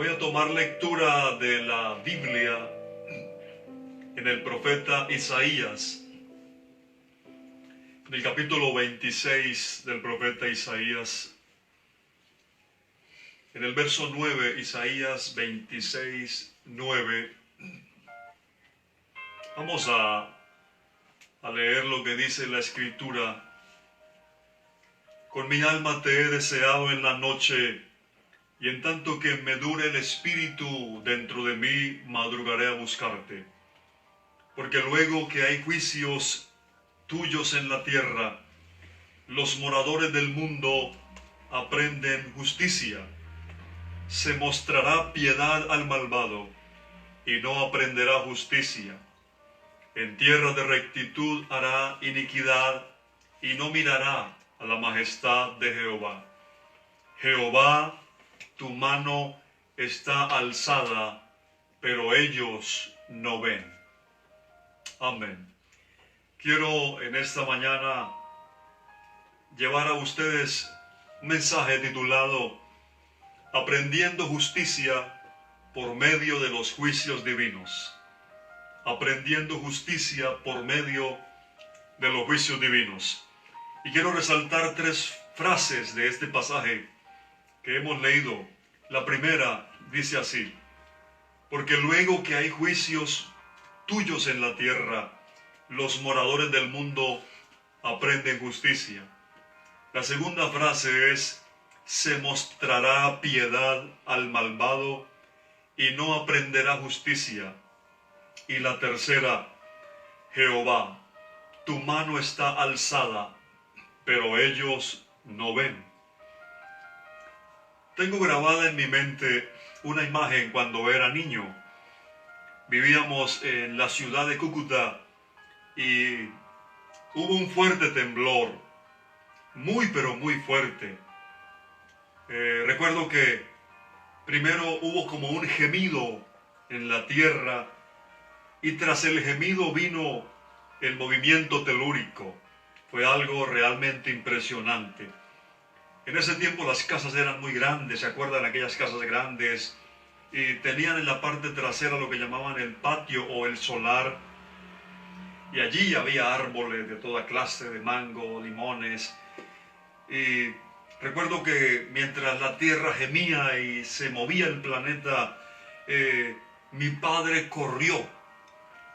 Voy a tomar lectura de la Biblia en el profeta Isaías, en el capítulo 26 del profeta Isaías, en el verso 9, Isaías 26, 9. Vamos a leer lo que dice la Escritura. Con mi alma te he deseado en la noche, y en tanto que me dure el espíritu dentro de mí, madrugaré a buscarte. Porque luego que hay juicios tuyos en la tierra, los moradores del mundo aprenden justicia. Se mostrará piedad al malvado, y no aprenderá justicia. En tierra de rectitud hará iniquidad, y no mirará a la majestad de Jehová. Jehová, tu mano está alzada, pero ellos no ven. Amén. Quiero en esta mañana llevar a ustedes un mensaje titulado Aprendiendo justicia por medio de los juicios divinos. Aprendiendo justicia por medio de los juicios divinos. Y quiero resaltar tres frases de este pasaje que hemos leído. La primera dice así: porque luego que hay juicios tuyos en la tierra, los moradores del mundo aprenden justicia. La segunda frase es: se mostrará piedad al malvado y no aprenderá justicia. Y la tercera: Jehová, tu mano está alzada, pero ellos no ven. Tengo grabada en mi mente una imagen cuando era niño. Vivíamos en la ciudad de Cúcuta y hubo un fuerte temblor, pero muy fuerte. Recuerdo que primero hubo como un gemido en la tierra y tras el gemido vino el movimiento telúrico. Fue algo realmente impresionante. En ese tiempo las casas eran muy grandes, ¿se acuerdan? Aquellas casas grandes, y tenían en la parte trasera lo que llamaban el patio o el solar, y allí había árboles de toda clase, de mango, limones, y recuerdo que mientras la tierra gemía y se movía el planeta, mi padre corrió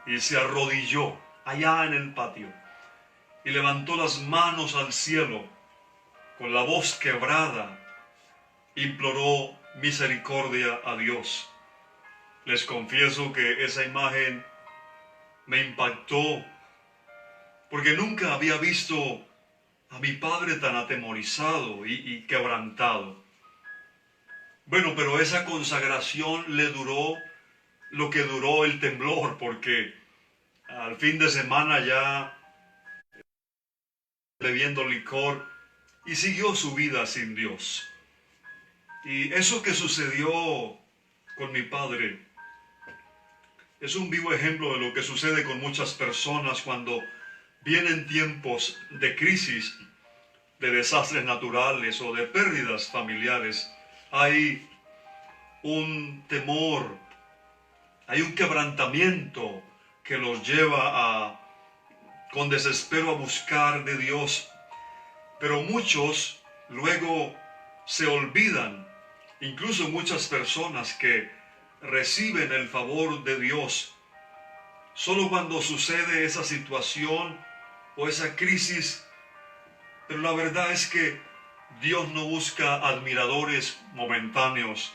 y se arrodilló allá en el patio y levantó las manos al cielo. Con la voz quebrada, imploró misericordia a Dios. Les confieso que esa imagen me impactó, porque nunca había visto a mi padre tan atemorizado y quebrantado. Bueno, pero esa consagración le duró lo que duró el temblor, porque al fin de semana ya bebiendo licor, y siguió su vida sin Dios. Y eso que sucedió con mi padre es un vivo ejemplo de lo que sucede con muchas personas cuando vienen tiempos de crisis, de desastres naturales o de pérdidas familiares. Hay un temor, hay un quebrantamiento que los lleva con desespero a buscar de Dios. Pero muchos luego se olvidan, incluso muchas personas que reciben el favor de Dios, solo cuando sucede esa situación o esa crisis. Pero la verdad es que Dios no busca admiradores momentáneos,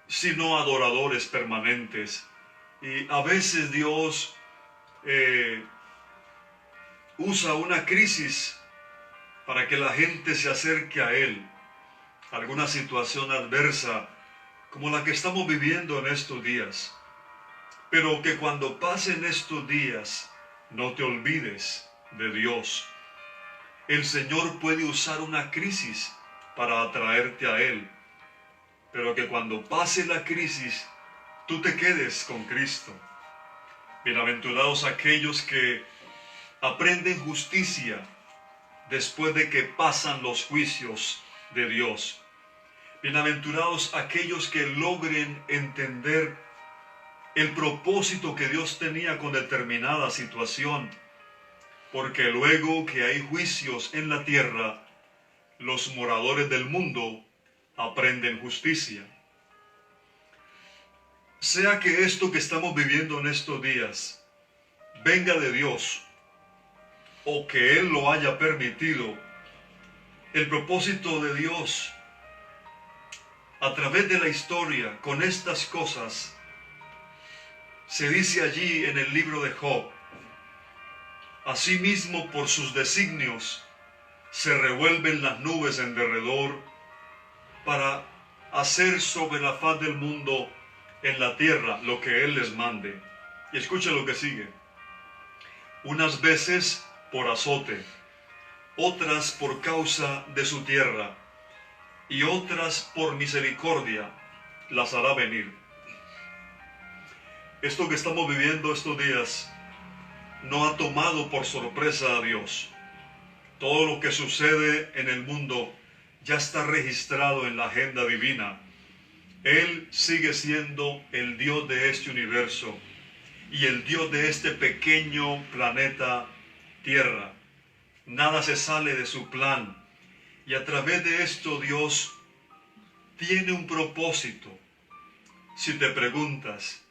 sino adoradores permanentes. Y a veces Dios usa una crisis para que la gente se acerque a Él. Alguna situación adversa como la que estamos viviendo en estos días. Pero que cuando pasen estos días no te olvides de Dios. El Señor puede usar una crisis para atraerte a Él. Pero que cuando pase la crisis tú te quedes con Cristo. Bienaventurados aquellos que aprenden justicia después de que pasan los juicios de Dios. Bienaventurados aquellos que logren entender el propósito que Dios tenía con determinada situación, porque luego que hay juicios en la tierra, los moradores del mundo aprenden justicia. Sea que esto que estamos viviendo en estos días venga de Dios o que Él lo haya permitido, el propósito de Dios a través de la historia con estas cosas se dice allí en el libro de Job: asimismo por sus designios se revuelven las nubes en derredor para hacer sobre la faz del mundo en la tierra lo que Él les mande. Y escucha lo que sigue: unas veces por azote, otras por causa de su tierra, y otras por misericordia las hará venir. Esto que estamos viviendo estos días no ha tomado por sorpresa a Dios. Todo lo que sucede en el mundo ya está registrado en la agenda divina. Él sigue siendo el Dios de este universo y el Dios de este pequeño planeta Tierra. Nada se sale de su plan. Y a través de esto Dios tiene un propósito. Si te preguntas,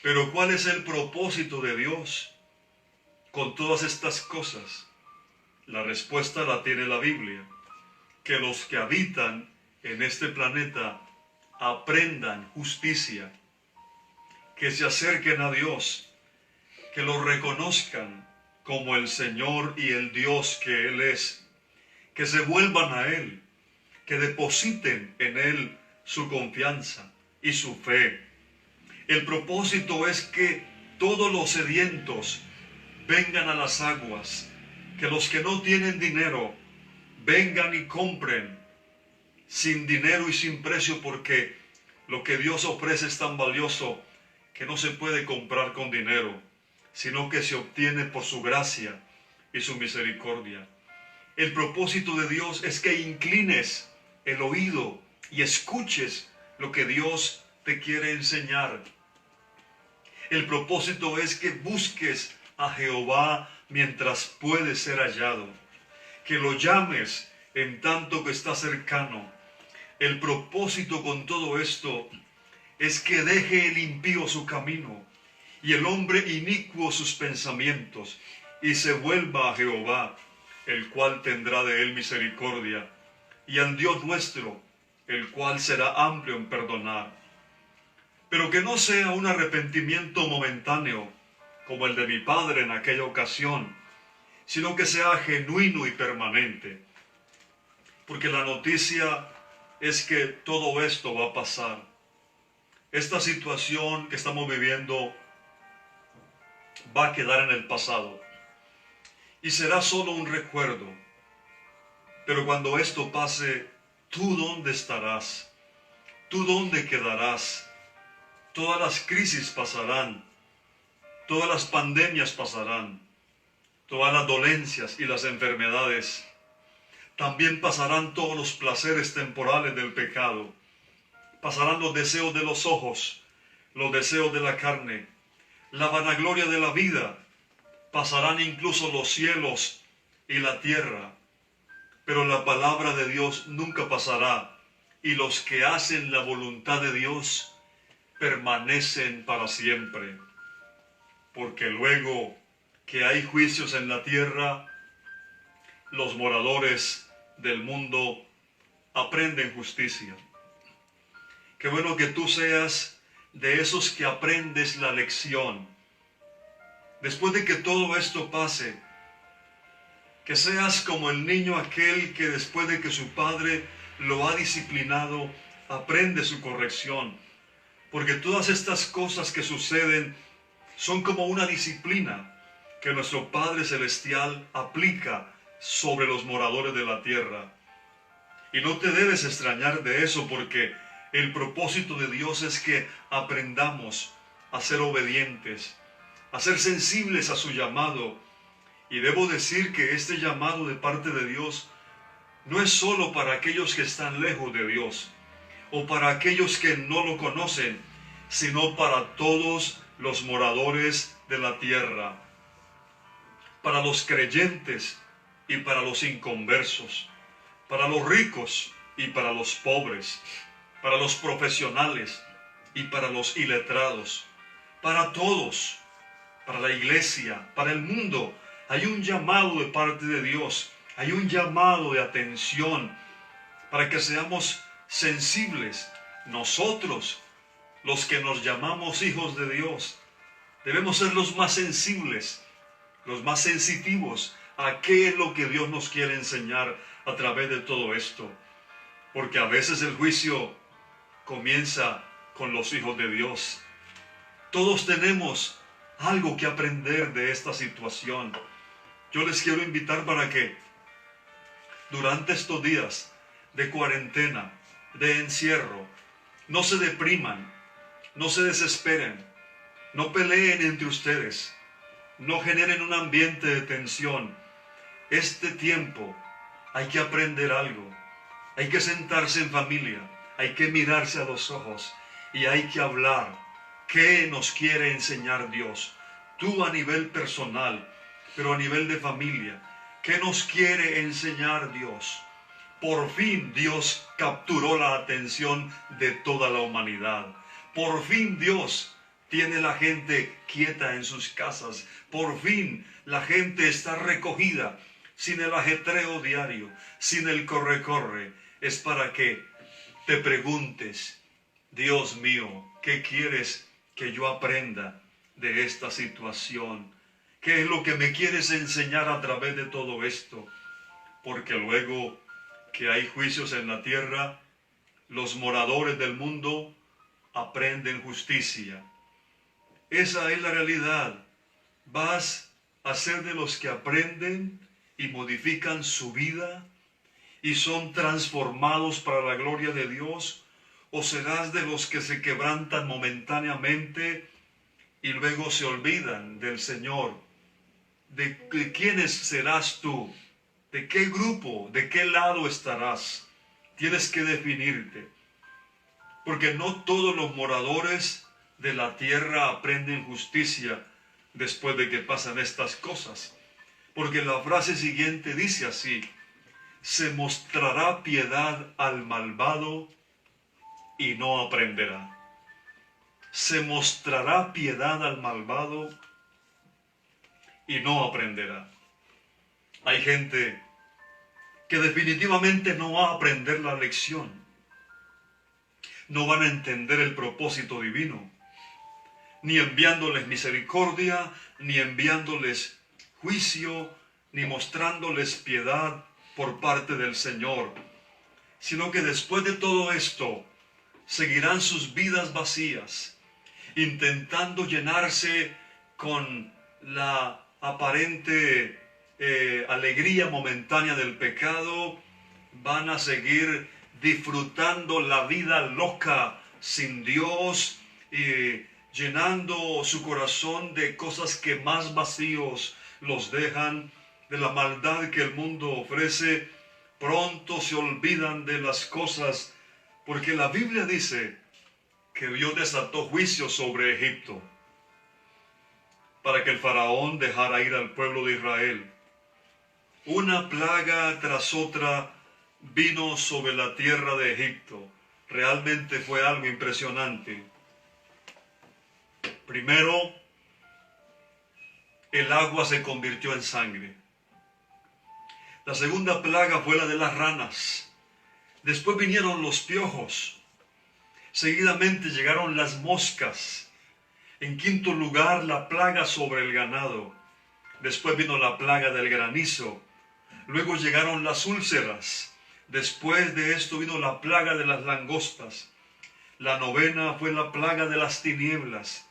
¿pero cuál es el propósito de Dios con todas estas cosas? La respuesta la tiene la Biblia: que los que habitan en este planeta aprendan justicia, que se acerquen a Dios, que lo reconozcan como el Señor y el Dios que Él es, que se vuelvan a Él, que depositen en Él su confianza y su fe. El propósito es que todos los sedientos vengan a las aguas, que los que no tienen dinero vengan y compren sin dinero y sin precio, porque lo que Dios ofrece es tan valioso que no se puede comprar con dinero, sino que se obtiene por su gracia y su misericordia. El propósito de Dios es que inclines el oído y escuches lo que Dios te quiere enseñar. El propósito es que busques a Jehová mientras puede ser hallado, que lo llames en tanto que está cercano. El propósito con todo esto es que deje el impío su camino y el hombre inicuo sus pensamientos, y se vuelva a Jehová, el cual tendrá de él misericordia, y al Dios nuestro, el cual será amplio en perdonar. Pero que no sea un arrepentimiento momentáneo, como el de mi padre en aquella ocasión, sino que sea genuino y permanente. Porque la noticia es que todo esto va a pasar. Esta situación que estamos viviendo va a quedar en el pasado y será solo un recuerdo. Pero cuando esto pase, ¿tú dónde estarás? ¿Tú dónde quedarás? Todas las crisis pasarán, todas las pandemias pasarán, todas las dolencias y las enfermedades. También pasarán todos los placeres temporales del pecado. Pasarán los deseos de los ojos, los deseos de la carne, la vanagloria de la vida. Pasarán incluso los cielos y la tierra. Pero la palabra de Dios nunca pasará, y los que hacen la voluntad de Dios permanecen para siempre. Porque luego que hay juicios en la tierra, los moradores del mundo aprenden justicia. Qué bueno que tú seas de esos que aprendes la lección. Después de que todo esto pase, que seas como el niño aquel que después de que su padre lo ha disciplinado, aprende su corrección. Porque todas estas cosas que suceden son como una disciplina que nuestro Padre Celestial aplica sobre los moradores de la tierra. Y no te debes extrañar de eso, porque el propósito de Dios es que aprendamos a ser obedientes, a ser sensibles a su llamado. Y debo decir que este llamado de parte de Dios no es solo para aquellos que están lejos de Dios, o para aquellos que no lo conocen, sino para todos los moradores de la tierra, para los creyentes y para los inconversos, para los ricos y para los pobres, para los profesionales y para los iletrados, para todos, para la iglesia, para el mundo. Hay un llamado de parte de Dios, hay un llamado de atención para que seamos sensibles. Nosotros, los que nos llamamos hijos de Dios, debemos ser los más sensibles, los más sensitivos a qué es lo que Dios nos quiere enseñar a través de todo esto. Porque a veces el juicio comienza con los hijos de Dios. Todos tenemos algo que aprender de esta situación. Yo les quiero invitar para que durante estos días de cuarentena, de encierro, no se depriman, no se desesperen, no peleen entre ustedes, no generen un ambiente de tensión. Este tiempo hay que aprender algo, hay que sentarse en familia, hay que mirarse a los ojos y hay que hablar. ¿Qué nos quiere enseñar Dios? Tú a nivel personal, pero a nivel de familia. ¿Qué nos quiere enseñar Dios? Por fin Dios capturó la atención de toda la humanidad. Por fin Dios tiene la gente quieta en sus casas. Por fin la gente está recogida, sin el ajetreo diario, sin el corre-corre. Es para que te preguntes, Dios mío, ¿qué quieres que yo aprenda de esta situación? ¿Qué es lo que me quieres enseñar a través de todo esto? Porque luego que hay juicios en la tierra, los moradores del mundo aprenden justicia. Esa es la realidad. ¿Vas a ser de los que aprenden y modifican su vida y son transformados para la gloria de Dios? ¿O serás de los que se quebrantan momentáneamente y luego se olvidan del Señor? ¿De quiénes serás tú? ¿De qué grupo? ¿De qué lado estarás? Tienes que definirte. Porque no todos los moradores de la tierra aprenden justicia después de que pasan estas cosas. Porque la frase siguiente dice así: se mostrará piedad al malvado y no aprenderá. Se mostrará piedad al malvado y no aprenderá. Hay gente que definitivamente no va a aprender la lección. No van a entender el propósito divino, ni enviándoles misericordia, ni enviándoles juicio, ni mostrándoles piedad por parte del Señor, sino que después de todo esto seguirán sus vidas vacías, intentando llenarse con la aparente alegría momentánea del pecado. Van a seguir disfrutando la vida loca sin Dios y llenando su corazón de cosas que más vacíos los dejan, de la maldad que el mundo ofrece. Pronto se olvidan de las cosas, porque la Biblia dice que Dios desató juicio sobre Egipto para que el faraón dejara ir al pueblo de Israel. Una plaga tras otra vino sobre la tierra de Egipto. Realmente fue algo impresionante. Primero, el agua se convirtió en sangre. La segunda plaga fue la de las ranas. Después vinieron los piojos. Seguidamente llegaron las moscas. En quinto lugar, la plaga sobre el ganado. Después vino la plaga del granizo. Luego llegaron las úlceras. Después de esto vino la plaga de las langostas. La novena fue la plaga de las tinieblas.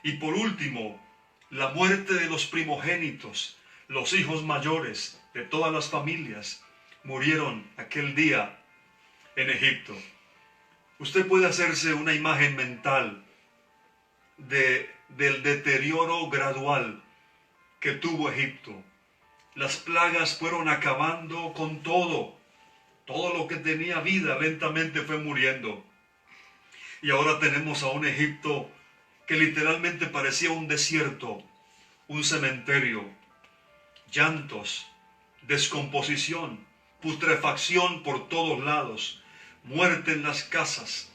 Y por último, la muerte de los primogénitos, los hijos mayores de todas las familias, murieron aquel día en Egipto. Usted puede hacerse una imagen mental del deterioro gradual que tuvo Egipto. Las plagas fueron acabando con todo. Todo lo que tenía vida lentamente fue muriendo. Y ahora tenemos a un Egipto que literalmente parecía un desierto, un cementerio, llantos, descomposición, putrefacción por todos lados, muerte en las casas.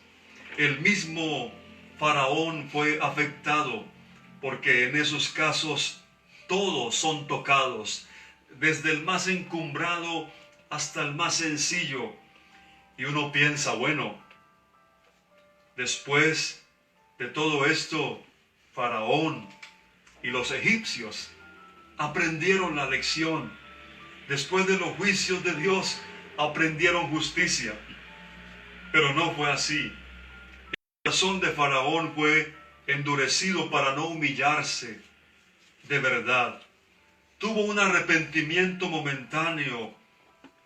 El mismo Faraón fue afectado porque en esos casos todos son tocados, desde el más encumbrado hasta el más sencillo. Y uno piensa, bueno, después de todo esto, Faraón y los egipcios aprendieron la lección. Después de los juicios de Dios, aprendieron justicia. Pero no fue así. El corazón de Faraón fue endurecido para no humillarse de verdad. Tuvo un arrepentimiento momentáneo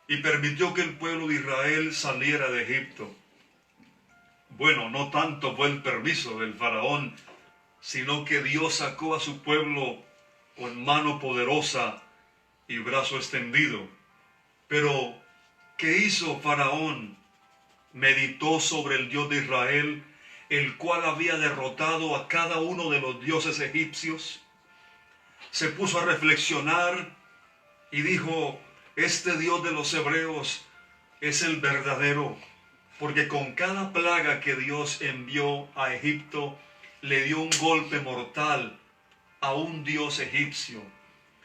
y permitió que el pueblo de Israel saliera de Egipto. Bueno, no tanto fue el permiso del Faraón, sino que Dios sacó a su pueblo con mano poderosa y brazo extendido. Pero, ¿qué hizo Faraón? Meditó sobre el Dios de Israel, el cual había derrotado a cada uno de los dioses egipcios. Se puso a reflexionar y dijo, este Dios de los hebreos es el verdadero, porque con cada plaga que Dios envió a Egipto, le dio un golpe mortal a un dios egipcio.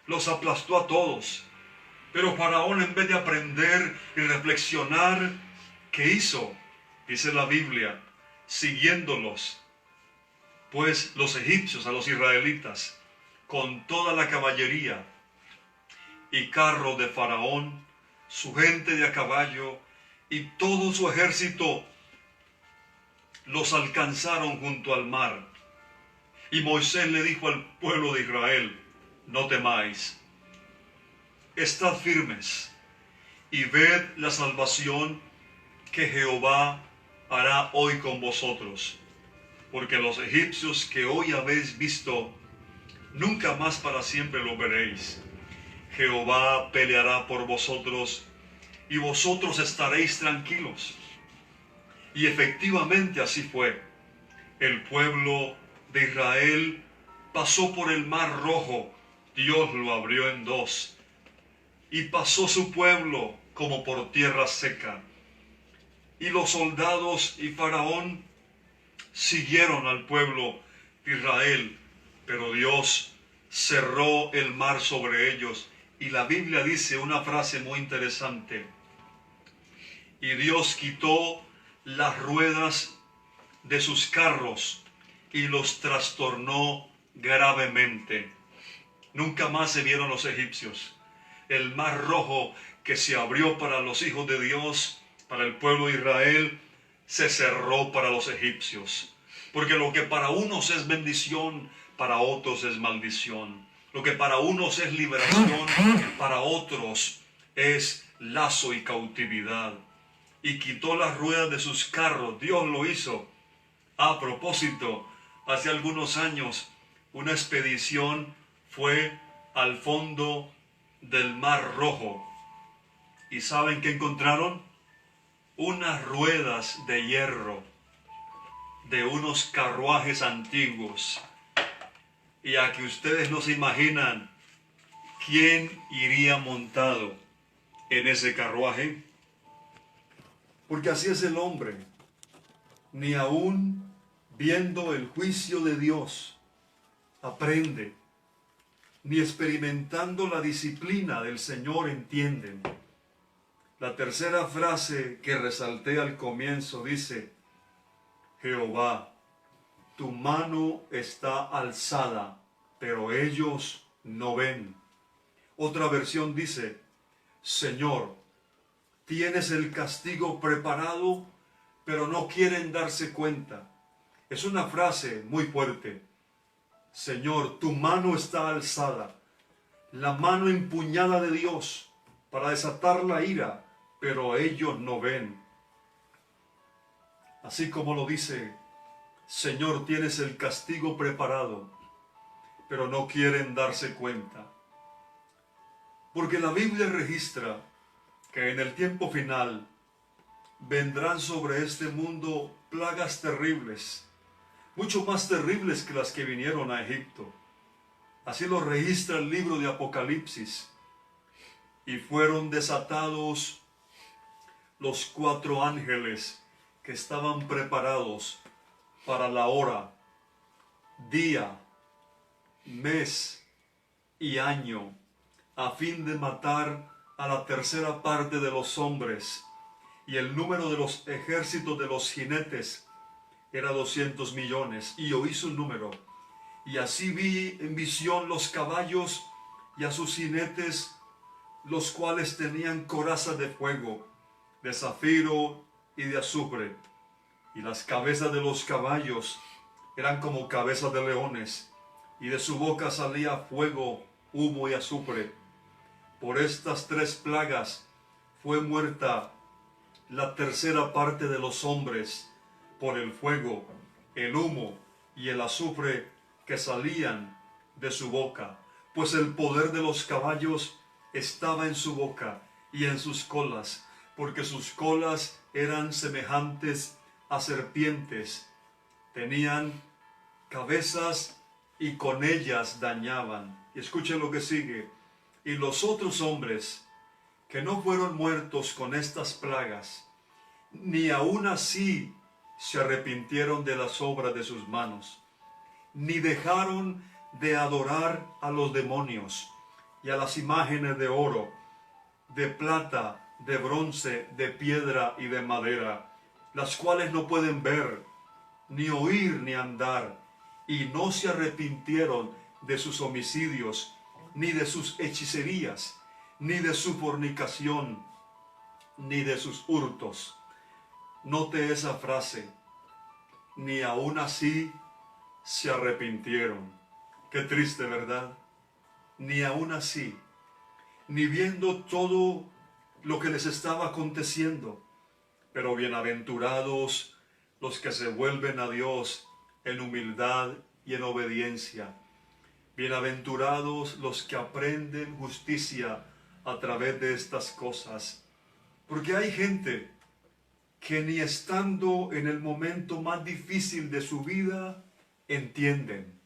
Los aplastó a todos. Pero Faraón, en vez de aprender y reflexionar, ¿qué hizo? Dice la Biblia, siguiéndolos, pues los egipcios a los israelitas, con toda la caballería y carro de Faraón, su gente de a caballo y todo su ejército, los alcanzaron junto al mar. Y Moisés le dijo al pueblo de Israel, no temáis, estad firmes y ved la salvación que Jehová hará hoy con vosotros, porque los egipcios que hoy habéis visto, nunca más para siempre lo veréis. Jehová peleará por vosotros y vosotros estaréis tranquilos. Y efectivamente así fue. El pueblo de Israel pasó por el mar Rojo, Dios lo abrió en dos, y pasó su pueblo como por tierra seca. Y los soldados y Faraón siguieron al pueblo de Israel, pero Dios cerró el mar sobre ellos. Y la Biblia dice una frase muy interesante. Y Dios quitó las ruedas de sus carros y los trastornó gravemente. Nunca más se vieron los egipcios. El mar Rojo que se abrió para los hijos de Dios, para el pueblo de Israel, se cerró para los egipcios. Porque lo que para unos es bendición, para otros es maldición. Lo que para unos es liberación, para otros es lazo y cautividad. Y quitó las ruedas de sus carros. Dios lo hizo. A propósito, hace algunos años, una expedición fue al fondo del Mar Rojo. ¿Y saben qué encontraron? Unas ruedas de hierro de unos carruajes antiguos. Y a que ustedes no se imaginan quién iría montado en ese carruaje. Porque así es el hombre. Ni aún viendo el juicio de Dios aprende, ni experimentando la disciplina del Señor entienden. La tercera frase que resalté al comienzo dice, Jehová, tu mano está alzada, pero ellos no ven. Otra versión dice, Señor, tienes el castigo preparado, pero no quieren darse cuenta. Es una frase muy fuerte. Señor, tu mano está alzada, la mano empuñada de Dios para desatar la ira, pero ellos no ven. Así como lo dice, Señor, tienes el castigo preparado, pero no quieren darse cuenta. Porque la Biblia registra que en el tiempo final vendrán sobre este mundo plagas terribles, mucho más terribles que las que vinieron a Egipto. Así lo registra el libro de Apocalipsis. Y fueron desatados los 4 ángeles que estaban preparados para la hora, día, mes y año, a fin de matar a la tercera parte de los hombres. Y el número de los ejércitos de los jinetes era 200 millones. Y oí su número. Y así vi en visión los caballos y a sus jinetes, los cuales tenían corazas de fuego, de zafiro y de azufre. Y las cabezas de los caballos eran como cabezas de leones, y de su boca salía fuego, humo y azufre. Por estas 3 plagas fue muerta la tercera parte de los hombres, por el fuego, el humo y el azufre que salían de su boca, pues el poder de los caballos estaba en su boca y en sus colas, porque sus colas eran semejantes a serpientes, tenían cabezas y con ellas dañaban. Y escuchen lo que sigue. Y los otros hombres que no fueron muertos con estas plagas, ni aun así se arrepintieron de las obras de sus manos, ni dejaron de adorar a los demonios y a las imágenes de oro, de plata, de bronce, de piedra y de madera, las cuales no pueden ver, ni oír, ni andar, y no se arrepintieron de sus homicidios, ni de sus hechicerías, ni de su fornicación, ni de sus hurtos. Note esa frase, ni aun así se arrepintieron. Qué triste, ¿verdad? Ni aun así, ni viendo todo lo que les estaba aconteciendo. Pero bienaventurados los que se vuelven a Dios en humildad y en obediencia. Bienaventurados los que aprenden justicia a través de estas cosas. Porque hay gente que ni estando en el momento más difícil de su vida, entienden.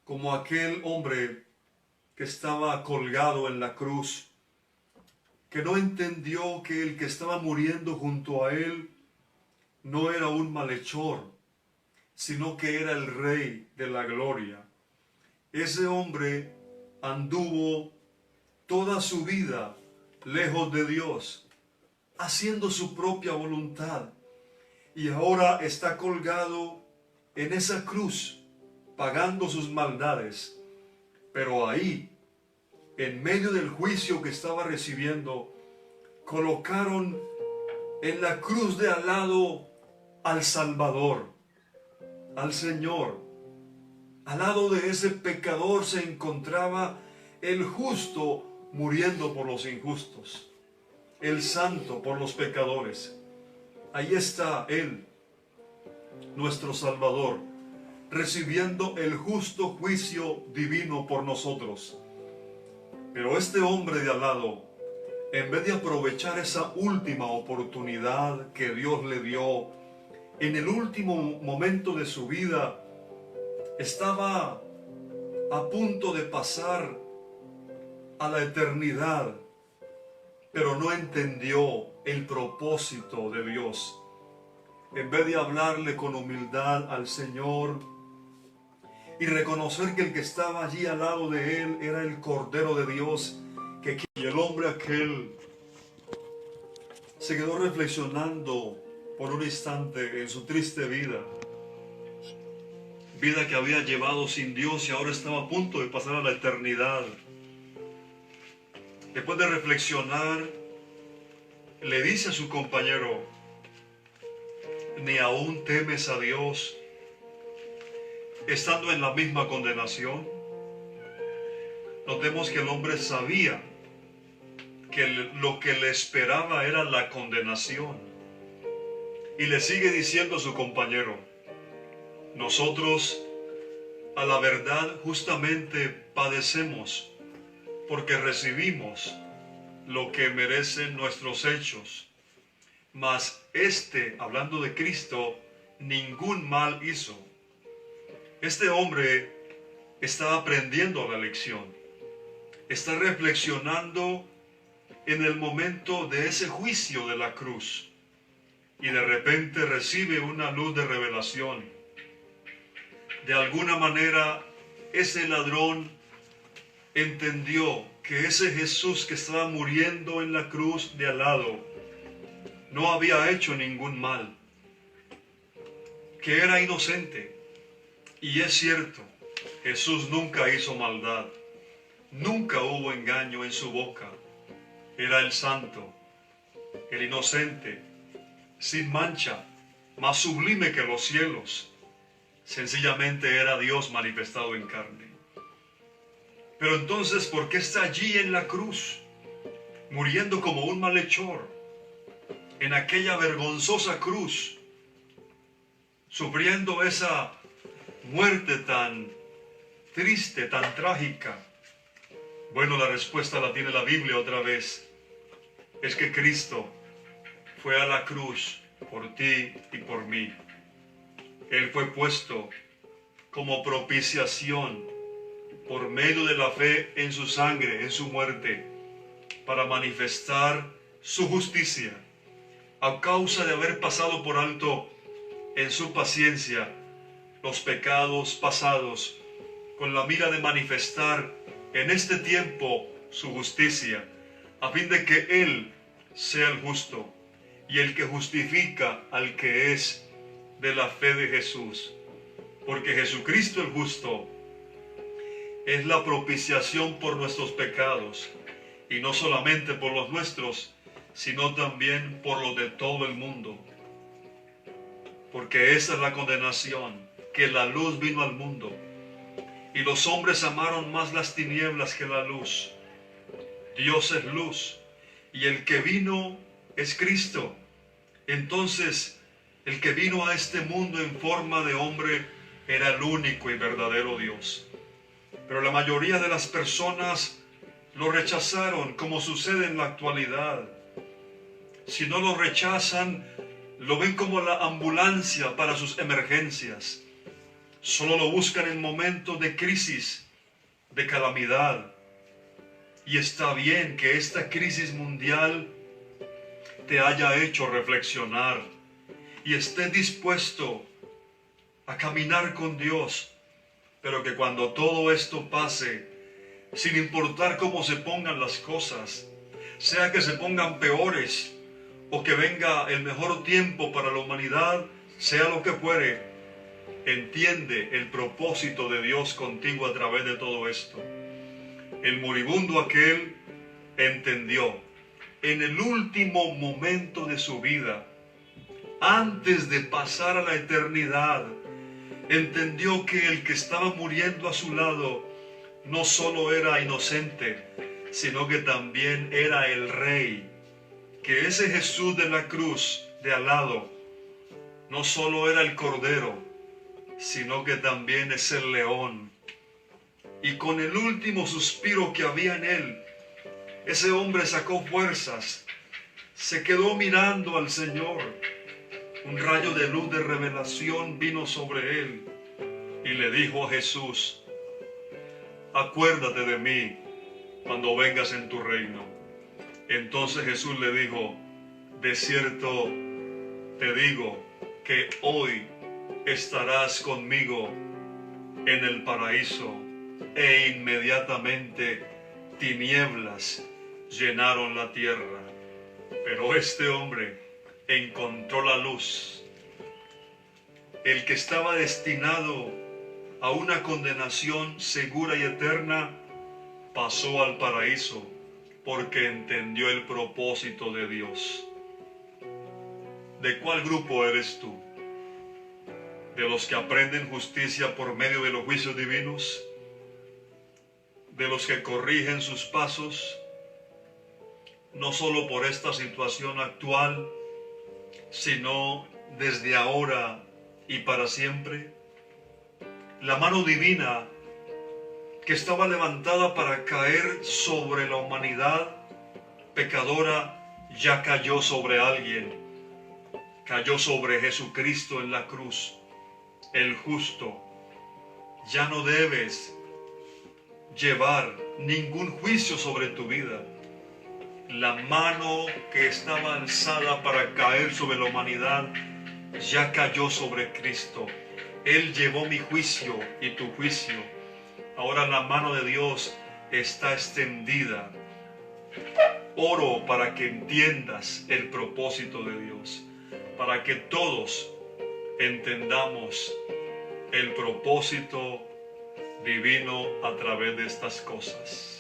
Como aquel hombre que estaba colgado en la cruz, que no entendió que el que estaba muriendo junto a él no era un malhechor, sino que era el Rey de la gloria. Ese hombre anduvo toda su vida lejos de Dios, haciendo su propia voluntad, y ahora está colgado en esa cruz, pagando sus maldades. Pero ahí, en medio del juicio que estaba recibiendo, colocaron en la cruz de al lado al Salvador, al Señor. Al lado de ese pecador se encontraba el justo muriendo por los injustos, el santo por los pecadores. Ahí está Él, nuestro Salvador, recibiendo el justo juicio divino por nosotros. Pero este hombre de al lado, en vez de aprovechar esa última oportunidad que Dios le dio, en el último momento de su vida, estaba a punto de pasar a la eternidad, pero no entendió el propósito de Dios. En vez de hablarle con humildad al Señor y reconocer que el que estaba allí al lado de él era el Cordero de Dios, y el hombre aquel se quedó reflexionando por un instante en su triste vida que había llevado sin Dios y ahora estaba a punto de pasar a la eternidad. Después de reflexionar, le dice a su compañero: ¿ni aún temes a Dios, estando en la misma condenación? Notemos que el hombre sabía que lo que le esperaba era la condenación. Y le sigue diciendo a su compañero: nosotros, a la verdad, justamente padecemos, porque recibimos lo que merecen nuestros hechos. mas hablando de Cristo, ningún mal hizo. Este hombre está aprendiendo la lección, está reflexionando en el momento de ese juicio de la cruz, y de repente recibe una luz de revelación. De alguna manera, ese ladrón entendió que ese Jesús que estaba muriendo en la cruz de al lado no había hecho ningún mal, que era inocente. Y es cierto, Jesús nunca hizo maldad, nunca hubo engaño en su boca. Era el santo, el inocente, sin mancha, más sublime que los cielos. Sencillamente era Dios manifestado en carne. Pero entonces, ¿por qué está allí en la cruz, muriendo como un malhechor, en aquella vergonzosa cruz, sufriendo esa muerte tan triste, tan trágica? Bueno, la respuesta la tiene la Biblia otra vez. Es que Cristo fue a la cruz por ti y por mí. Él fue puesto como propiciación por medio de la fe en su sangre, en su muerte, para manifestar su justicia, a causa de haber pasado por alto en su paciencia los pecados pasados, con la mira de manifestar en este tiempo su justicia, a fin de que Él sea el justo y el que justifica al que es de la fe de Jesús. Porque Jesucristo el justo es la propiciación por nuestros pecados, y no solamente por los nuestros, sino también por los de todo el mundo. Porque esa es la condenación, que la luz vino al mundo, y los hombres amaron más las tinieblas que la luz. Dios es luz, y el que vino es Cristo. Entonces, el que vino a este mundo en forma de hombre era el único y verdadero Dios. Pero la mayoría de las personas lo rechazaron, como sucede en la actualidad. Si no lo rechazan, lo ven como la ambulancia para sus emergencias. Solo lo buscan en momentos de crisis, de calamidad. Y está bien que esta crisis mundial te haya hecho reflexionar y estés dispuesto a caminar con Dios, pero que cuando todo esto pase, sin importar cómo se pongan las cosas, sea que se pongan peores o que venga el mejor tiempo para la humanidad, sea lo que fuere, entiende el propósito de Dios contigo a través de todo esto. El moribundo aquel entendió en el último momento de su vida, antes de pasar a la eternidad, entendió que el que estaba muriendo a su lado no solo era inocente, sino que también era el Rey. Que ese Jesús de la cruz de al lado no solo era el Cordero, sino que también es el León. Y con el último suspiro que había en él, ese hombre sacó fuerzas, se quedó mirando al Señor. Un rayo de luz de revelación vino sobre él y le dijo a Jesús: acuérdate de mí cuando vengas en tu reino. Entonces Jesús le dijo: de cierto te digo que hoy estarás conmigo en el paraíso. E inmediatamente tinieblas llenaron la tierra. Pero este hombre encontró la luz. El que estaba destinado a una condenación segura y eterna pasó al paraíso porque entendió el propósito de Dios. ¿De cuál grupo eres tú? ¿De los que aprenden justicia por medio de los juicios divinos? ¿De los que corrigen sus pasos? No solo por esta situación actual, sino desde ahora y para siempre. La mano divina que estaba levantada para caer sobre la humanidad pecadora ya cayó sobre alguien, cayó sobre Jesucristo en la cruz, el justo. Ya no debes llevar ningún juicio sobre tu vida. La mano que estaba alzada para caer sobre la humanidad ya cayó sobre Cristo. Él llevó mi juicio y tu juicio. Ahora la mano de Dios está extendida. Oro para que entiendas el propósito de Dios, para que todos entendamos el propósito divino a través de estas cosas.